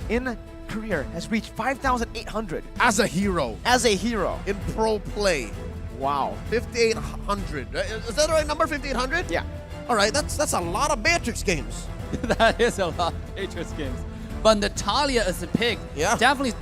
in career has reached 5,800 As a hero. as a hero. In pro play. Wow. 5,800. Is that the right number, 5,800? Yeah. All right, that's a lot of Matrix games. That is a lot of Patriots games. But Natalia as a pick definitely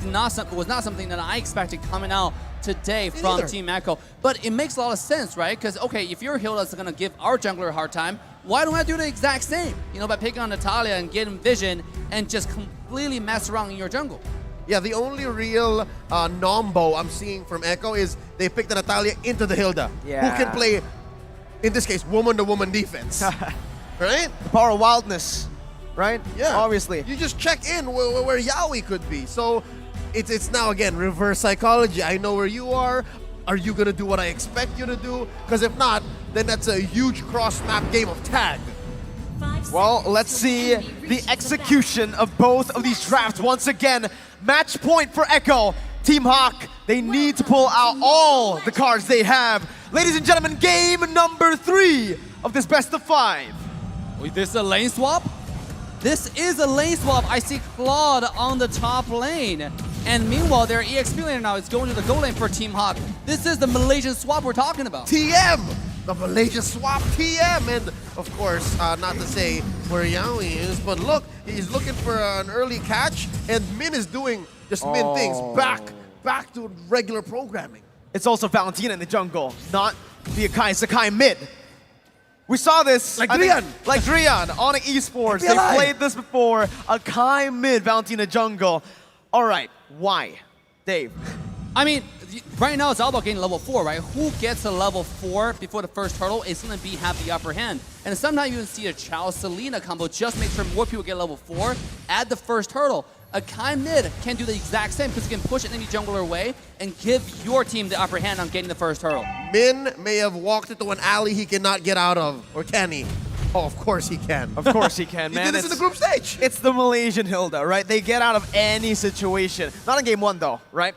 was not something that I expected coming out today from Team HAQ. But it makes a lot of sense, right? Because, okay, if your healer is going to give our jungler a hard time, why don't I do the exact same? You know, by picking on Natalia and getting vision and just completely mess around in your jungle. Yeah, the only real nombo I'm seeing from HAQ is they picked the Natalia into the Hilda, who can play, in this case, woman-to-woman defense. Right? The power of wildness, right? Yeah. Obviously. You just check in where Yaoi could be. So it's now, again, reverse psychology. I know where you are. Are you going to do what I expect you to do? Because if not, then that's a huge cross-map game of tag. Well, let's see the execution of both of these drafts once again. Match point for HAQ. Team HAQ, they need to pull out all the cards they have. Ladies and gentlemen, game number 3 of this best of 5. Wait, this is a lane swap? This is a lane swap. I see Claude on the top lane. And meanwhile, their EXP lane now is going to the goal lane for Team HAQ. This is the Malaysian swap we're talking about. TM! The Malaysia swap TM! And of course, not to say where Yaoi is, but look, he's looking for an early catch, and Min is doing just Min things. Back to regular programming. It's also Valentina in the jungle, not the HAQ Sakai mid. We saw this like Drian. Like Drian on esports. They played this before. HAQ mid, Valentina jungle. All right, why? Dave. I mean, right now it's all about getting level 4, right? Who gets a level 4 before the first hurdle is going to have the upper hand. And sometimes you can see a Chao-Selena combo, just make sure more people get level 4 at the first hurdle. HAQ mid can do the exact same because it can push an enemy jungler away and give your team the upper hand on getting the first hurdle. Min may have walked into an alley he cannot get out of, or can he? Oh, of course he can. Of course he can, man. He did this in the group stage. It's the Malaysian Hilda, right? They get out of any situation. Not in game 1 though, right?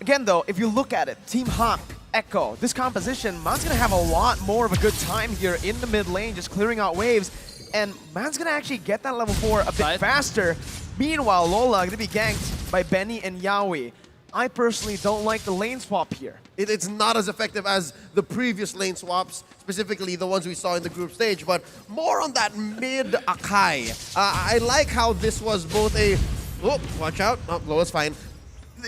Again though, if you look at it, Team HAQ, HAQ, this composition, Man's gonna have a lot more of a good time here in the mid lane, just clearing out waves. And Man's gonna actually get that level 4 a bit faster. Meanwhile, Lola gonna be ganked by Benny and Yaoi. I personally don't like the lane swap here. It's not as effective as the previous lane swaps, specifically the ones we saw in the group stage, but more on that mid Akai. I like how this was both a... Oh, watch out. Oh, Loa's fine.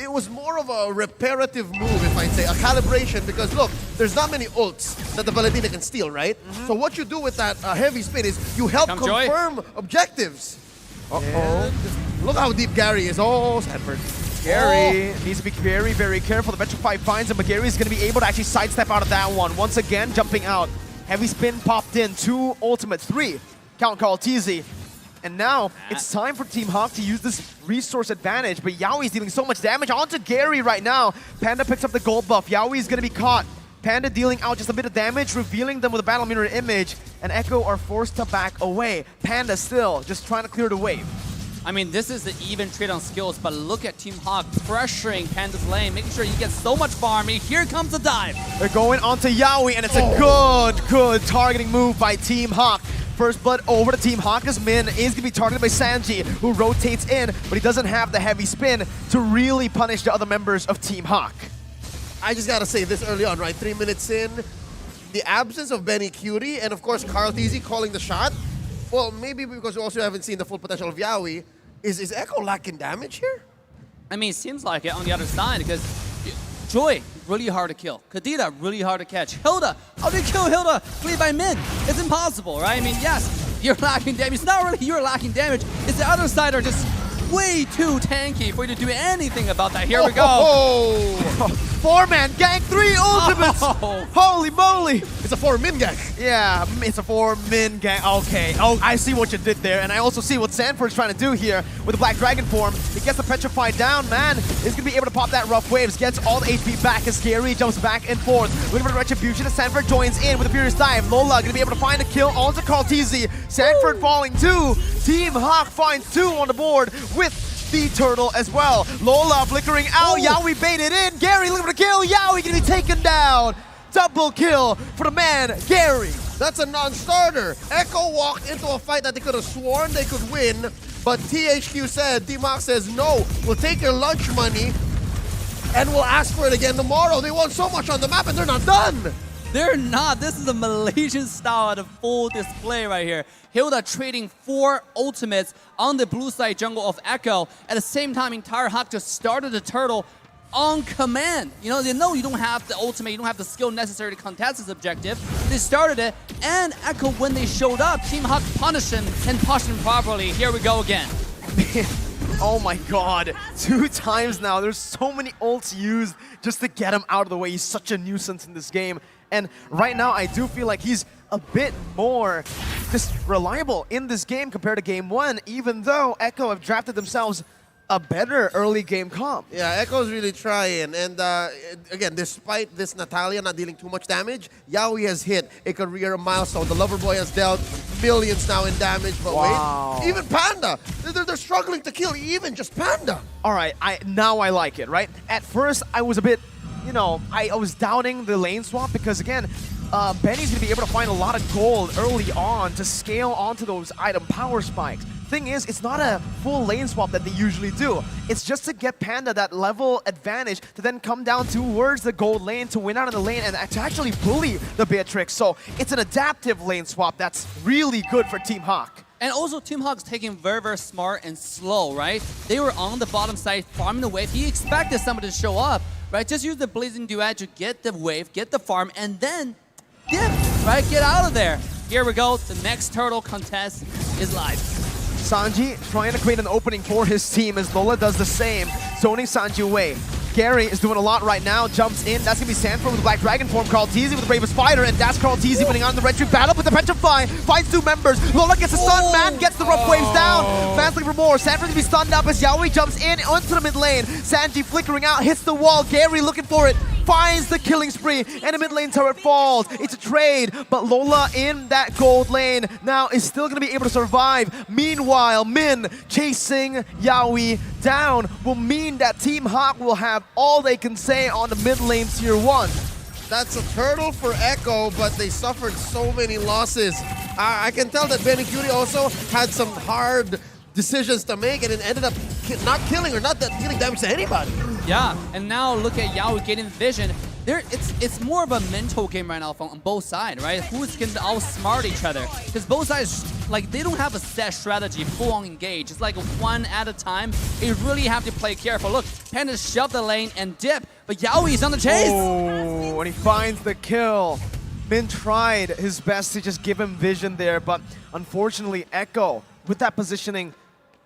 It was more of a reparative move, if I'd say, a calibration, because look, there's not many ults that the Valentina can steal, right? So what you do with that heavy spin is you help confirm objectives. And look how deep Gary is. Oh, Sanford. Gary needs to be very, very careful. The Petrify finds him, but Gary is going to be able to actually sidestep out of that one. Once again, jumping out. Heavy spin popped in. 2 ultimate, 3. Count call TZ. And now it's time for Team HAQ to use this resource advantage, but Yaoi is dealing so much damage onto Gary right now. Panda picks up the gold buff. Yaoi is going to be caught. Panda dealing out just a bit of damage, revealing them with a battle mirror image, and HAQ are forced to back away. Panda still just trying to clear the wave. I mean, this is the even trade on skills, but look at Team HAQ pressuring Panda's lane, making sure he gets so much farming. Here comes the dive. They're going onto Yaoi, and it's a good targeting move by Team HAQ. First blood over to Team HAQ as Min is going to be targeted by Sanji, who rotates in, but he doesn't have the heavy spin to really punish the other members of Team HAQ. I just got to say this early on, right? 3 minutes in, the absence of Benny Cutie and, of course, Carl TZ calling the shot. Well, maybe because we also haven't seen the full potential of Yaoi. Is HAQ lacking damage here? I mean, it seems like it on the other side because Joy, really hard to kill. Kadita, really hard to catch. Hilda, how do you kill Hilda? Flee by mid. It's impossible, right? I mean, yes, you're lacking damage. It's not really you're lacking damage. It's the other side are just way too tanky for you to do anything about that. Here we go. 4-man gank, 3 ultimates. Holy moly. It's a 4-min gank. Yeah, it's a 4-min gank. Okay. Oh, I see what you did there. And I also see what Sanford's trying to do here with the Black Dragon form. He gets the Petrify down, man. He's going to be able to pop that rough waves. Gets all the HP back as Gary jumps back and forth. Looking for the Retribution as Sanford joins in with a Furious Dive. Lola going to be able to find a kill onto Carl TZ. Sanford falling 2. Team HAQ finds 2 on the board with the turtle as well. Lola flickering out. Yaoi baited in. Gary looking for the kill. Yaoi gonna be taken down. Double kill for the man, Gary. That's a non-starter. HAQ walked into a fight that they could have sworn they could win, But THQ said, Team HAQ says, no, we'll take your lunch money and we'll ask for it again tomorrow. They want so much on the map and they're not done. They're not. This is a Malaysian style at a full display right here. Hilda trading 4 ultimates on the blue side jungle of Echo. At the same time, entire HAQ just started the turtle on command. You know, they know you don't have the ultimate, you don't have the skill necessary to contest this objective. They started it, and Echo, when they showed up, Team HAQ punished him and pushed him properly. Here we go again. Oh my god, 2 times now. There's so many ults used just to get him out of the way. He's such a nuisance in this game. And right now, I do feel like he's a bit more just reliable in this game compared to game 1, even though Echo have drafted themselves a better early game comp. Yeah, Echo's really trying. And again, despite this Natalia not dealing too much damage, Yaoi has hit a career milestone. The lover boy has dealt millions now in damage. But wow. wait, even Panda, they're struggling to kill even just Panda. All right, now I like it, right? At first, I was a bit, you know, I was doubting the lane swap because, again, Benny's going to be able to find a lot of gold early on to scale onto those item power spikes. Thing is, it's not a full lane swap that they usually do. It's just to get Panda that level advantage to then come down towards the gold lane to win out of the lane and to actually bully the Beatrix. So it's an adaptive lane swap that's really good for Team HAQ. And also, Team HAQ's taking very, very smart and slow, right? They were on the bottom side farming the wave. He expected somebody to show up, right? Just use the Blazing Duet to get the wave, get the farm, and then dip, right? Get out of there. Here we go. The next turtle contest is live. Sanji trying to create an opening for his team as Lola does the same, zoning Sanji away. Gary is doing a lot right now, jumps in. That's going to be Sanford with the Black Dragon form. Carl Teasy with the Bravest Fighter, and that's Carl Teasy winning on the Red Tree battle with the Petrify. Finds 2 members. Lola gets a stun. Man gets the rough waves down. Man's looking for more. Sanford's going to be stunned up as Yaoi jumps in onto the mid lane. Sanji flickering out, hits the wall. Gary looking for it. Finds the killing spree, and the mid lane turret falls. It's a trade, but Lola in that gold lane now is still going to be able to survive. Meanwhile, Min chasing Yaoi down will mean that Team HAQ will have all they can say on the mid lane tier 1. That's a turtle for Echo, but they suffered so many losses. I can tell that Benny Cutie also had some hard decisions to make, and it ended up not killing or not dealing damage to anybody. Yeah, and now look at Yaoi getting vision. It's more of a mental game right now on both sides, right? Who's going to outsmart each other? Because both sides, like, they don't have a set strategy, full-on engage. It's like one at a time. You really have to play careful. Look, Panda shoved the lane and dip, but Yaoi's on the chase. Oh, and he finds the kill. Min tried his best to just give him vision there, but unfortunately, Echo, with that positioning,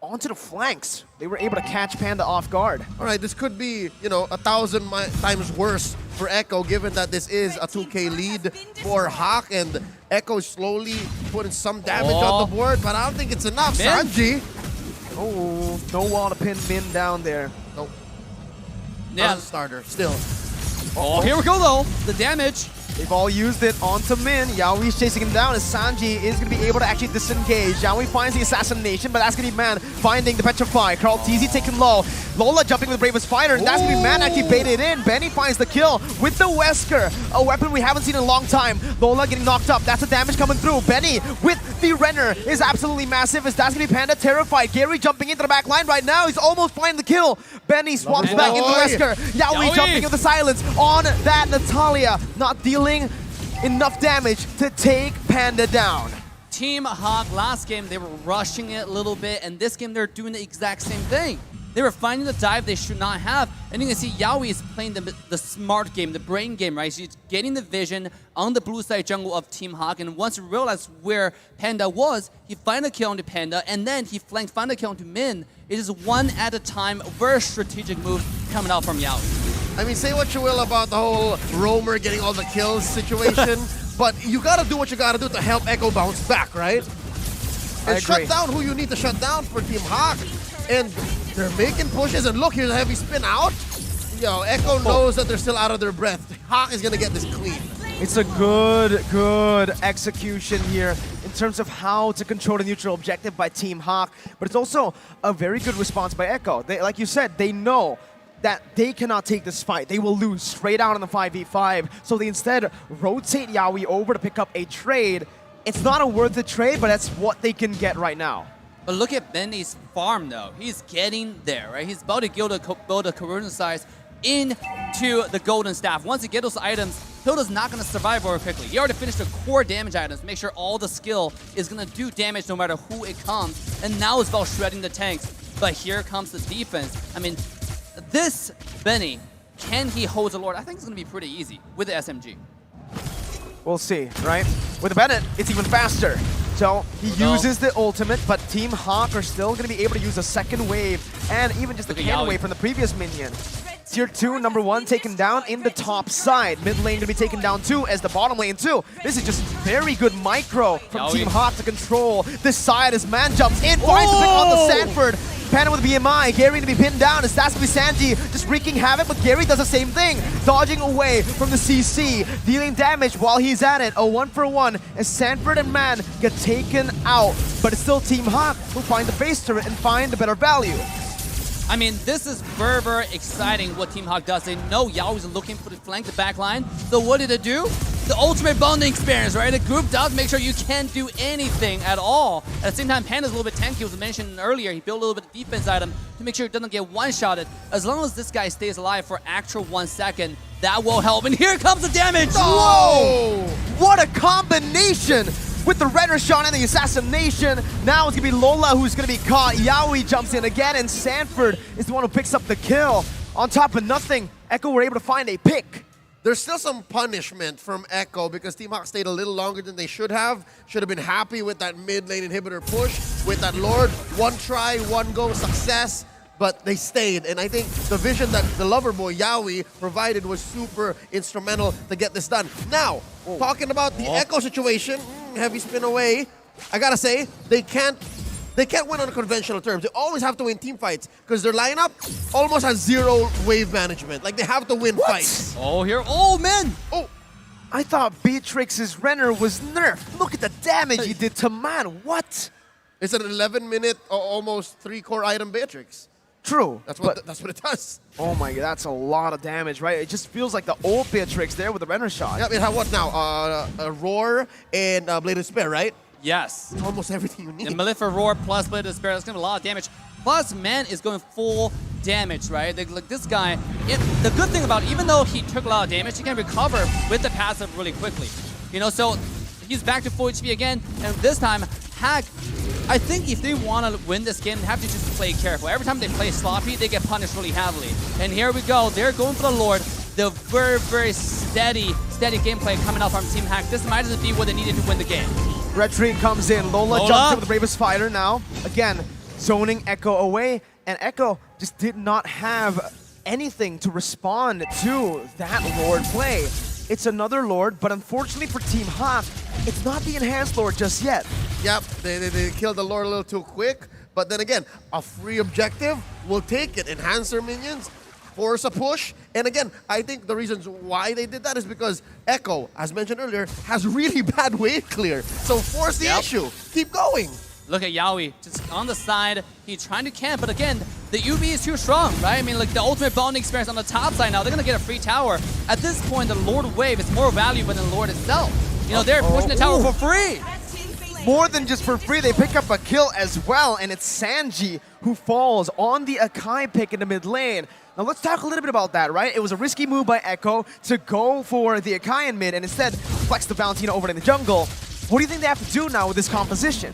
onto the flanks. They were able to catch Panda off guard. All right, this could be, you know, 1,000 times worse for Echo, given that this is a 2K lead for HAQ, and Echo is slowly putting some damage on the board, but I don't think it's enough. Min? Sanji. Oh, no wall to pin Min down there. Nope. Yeah. Starter, still. Oh, here we go, though. The damage. They've all used it onto Min. Yaoi's chasing him down as Sanji is going to be able to actually disengage. Yaoi finds the assassination, but that's going to be Man finding the Petrify. Carl Teasy taken low. Lola jumping with the Bravest Fighter, and that's going to be Man actually baited in. Benny finds the kill with the Wesker, a weapon we haven't seen in a long time. Lola getting knocked up. That's the damage coming through. Benny with the Renner is absolutely massive as that's going to be Panda terrified. Gary jumping into the back line right now. He's almost finding the kill. Benny swaps back into Wesker. Yaoi jumping with the silence on that Natalia. Not dealing enough damage to take Panda down. Team HAQ, last game, they were rushing it a little bit, and this game, they're doing the exact same thing. They were finding the dive they should not have, and you can see Yaoi is playing the smart game, the brain game, right? She's getting the vision on the blue side jungle of Team HAQ, and once he realized where Panda was, he found a kill onto Panda, and then he found a kill onto Min. It is one at a time, very strategic move coming out from Yaoi. I mean, say what you will about the whole roamer getting all the kills situation, but you gotta do what you gotta do to help Echo bounce back, right? And shut down who you need to shut down for Team HAQ. And they're making pushes, and look, here's a heavy spin out. Yo, Echo knows that they're still out of their breath. HAQ is gonna get this clean. It's a good execution here in terms of how to control the neutral objective by Team HAQ, but it's also a very good response by Echo. They, like you said, they know that they cannot take this fight. They will lose straight out on the 5v5. So they instead rotate Yaoi over to pick up a trade. It's not a worth it trade, but that's what they can get right now. But look at Benny's farm, though. He's getting there, right? He's about to build a corrosion size into the golden staff. Once you get those items, Hilda's not going to survive very quickly. He already finished the core damage items. Make sure all the skill is going to do damage no matter who it comes. And now it's about shredding the tanks. But here comes the defense. I mean, this Benny, can he hold the Lord? I think it's going to be pretty easy with the SMG. We'll see, right? With the Bennett, it's even faster. So he uses the ultimate, but Team HAQ are still going to be able to use a second wave and even just a cannon wave from the previous minion. Tier 2, number 1 taken down in the top side. Mid lane going to be taken down too as the bottom lane too. This is just very good micro from Team HAQ to control this side as man jumps in, finds the pick on the Sanford. Panda with BMI, Gary to be pinned down as that's going to be Sanji just wreaking havoc, but Gary does the same thing, dodging away from the CC, dealing damage while he's at it. A 1-for-1 as Sanford and Man get taken out, but it's still Team HAQ who find the base turret and find the better value. I mean, this is very, very exciting what Team HAQ does. They know Yaoi's looking for the flank, the back line. So what did it do? The ultimate bonding experience, right? The group does make sure you can't do anything at all. At the same time, Panda's a little bit tanky, was mentioned earlier. He built a little bit of defense item to make sure it doesn't get one-shotted. As long as this guy stays alive for actual 1 second, that will help. And here comes the damage! Whoa! What a combination! With the Redder shot and the assassination, now it's going to be Lola who's going to be caught. Yaoi jumps in again, and Sanford is the one who picks up the kill. On top of nothing, Echo were able to find a pick. There's still some punishment from Echo because Team HAQ stayed a little longer than they should have. Should have been happy with that mid lane inhibitor push, with that Lord. 1 try, 1 go, success. But they stayed, and I think the vision that the lover boy, Yaoi, provided was super instrumental to get this done. Now, talking about the Echo situation, heavy spin away, I gotta say, they can't win on conventional terms. They always have to win team fights because their lineup almost has 0 wave management. Like, they have to win fights. Oh, here, oh, man! Oh, I thought Beatrix's Renner was nerfed. Look at the damage he did to Man. What? It's an 11-minute, almost 3-core item Beatrix. True. That's what it does. Oh my god, that's a lot of damage, right? It just feels like the old Beatrix there with the Renner shot. Yeah, it has what now? A Roar and Bladed Spear, right? Yes. It's almost everything you need. The Malefic Roar plus Bladed Spear, that's going to be a lot of damage. Plus, Man is going full damage, right? Like this guy, the good thing about it, even though he took a lot of damage, he can recover with the passive really quickly. You know, so he's back to full HP again, and this time, HAQ, I think if they want to win this game, they have to just play careful. Every time they play sloppy, they get punished really heavily. And here we go. They're going for the Lord. The very, very steady gameplay coming out from Team HAQ. This might just be what they needed to win the game. Red Tree comes in. Lola jumps in with the bravest fighter now. Again, zoning Echo away. And Echo just did not have anything to respond to that Lord play. It's another Lord, but unfortunately for Team HAQ, it's not the enhanced Lord just yet. Yep, they killed the Lord a little too quick. But then again, a free objective, we'll take it. Enhance their minions, force a push. And again, I think the reasons why they did that is because Echo, as mentioned earlier, has really bad wave clear. So force the issue. Keep going. Look at Yaoi, just on the side. He's trying to camp, but again, the UV is too strong, right? I mean, like the ultimate bonding experience on the top side now. They're going to get a free tower. At this point, the Lord wave is more valuable than the Lord itself. You know, they're pushing the tower for free. More than just for free, they pick up a kill as well, and it's Sanji who falls on the Akai pick in the mid lane. Now let's talk a little bit about that, right? It was a risky move by Echo to go for the Akai in mid and instead flex the Valentina over in the jungle. What do you think they have to do now with this composition?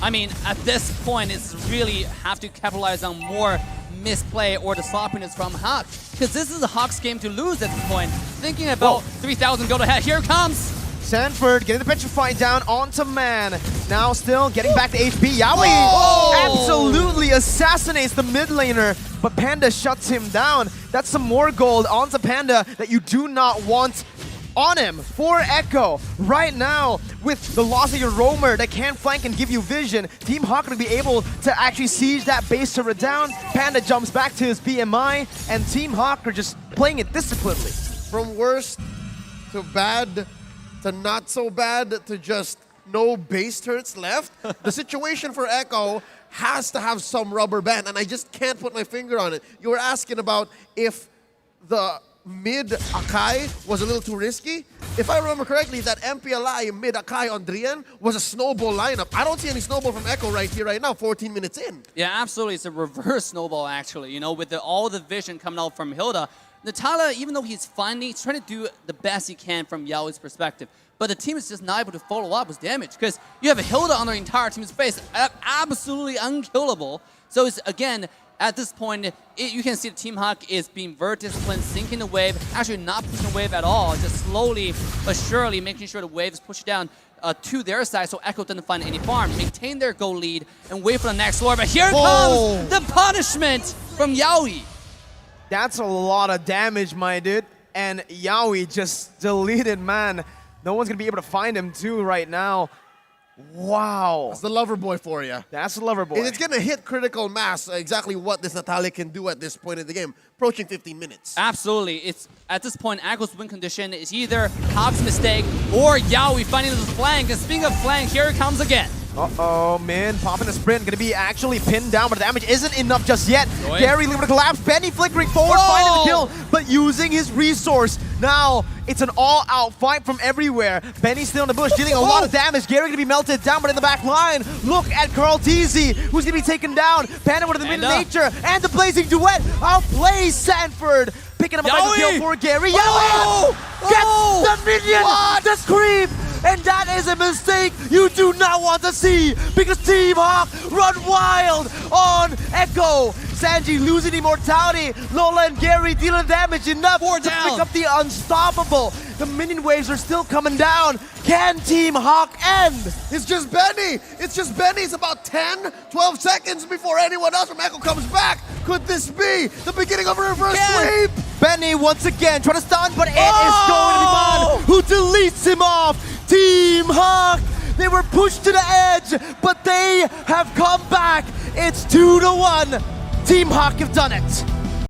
I mean, at this point, it's really have to capitalize on more misplay or the sloppiness from HAQ. Because this is a HAQ's game to lose at this point. Thinking about 3,000 go to head. Here comes Sanford getting the petrified down onto Man. Now still getting back to HP. Yaoi absolutely assassinates the mid laner, but Panda shuts him down. That's some more gold onto Panda that you do not want on him for Echo. Right now, with the loss of your roamer that can flank and give you vision, Team HAQ will be able to actually siege that base turret down. Panda jumps back to his BMI, and Team HAQ are just playing it disciplinedly. From worst to bad to not so bad to just no base turrets left, the situation for Echo has to have some rubber band, and I just can't put my finger on it. You were asking about if the mid Akai was a little too risky. If I remember correctly, that MPLI mid Akai on Drian was a snowball lineup. I don't see any snowball from Echo right here, right now, 14 minutes in. Yeah, absolutely. It's a reverse snowball, actually. You know, with all the vision coming out from Hilda. Natalia, even though he's trying to do the best he can from Yaoi's perspective. But the team is just not able to follow up with damage because you have a Hilda on their entire team's face, absolutely unkillable. So it's, again, at this point, you can see the Team HAQ is being very disciplined, sinking the wave, actually not pushing the wave at all, just slowly but surely making sure the wave is pushed down to their side so Echo doesn't find any farm, maintain their goal lead, and wait for the next war. But here comes the punishment from Yaoi. That's a lot of damage, my dude. And Yaoi just deleted, man. No one's going to be able to find him, too, right now. Wow. That's the lover boy for you. That's the lover boy. And it's going to hit critical mass, exactly what this Natalia can do at this point in the game, approaching 15 minutes. Absolutely. It's at this point, Echo's win condition is either HAQ's mistake or Yaoi finding the flank. And speaking of flank, here it comes again. Uh-oh, man, popping a sprint, gonna be actually pinned down, but the damage isn't enough just yet. Gary leaving to collapse, Benny flickering forward, finding the kill, but using his resource. Now, it's an all-out fight from everywhere. Benny still in the bush, dealing a lot of damage. Gary gonna be melted down, but in the back line, look at Carl Teasy, who's gonna be taken down. Panda with the mid-nature, and the blazing duet outplays Sanford. Picking up a nice kill for Gary. Yaoi gets the minion, the creep. And that is a mistake you do not want to see because Team HAQ run wild on Echo. Sanji losing immortality. Lola and Gary dealing damage enough to pick up the unstoppable. The minion waves are still coming down. Can Team HAQ end? It's just Benny. It's just Benny. It's about 10, 12 seconds before anyone else from Echo comes back. Could this be the beginning of a reverse sweep? Benny once again trying to stun, but it is going to be Mon who deletes him off. Team HAQ, they were pushed to the edge, but they have come back. It's 2-1. Team HAQ have done it.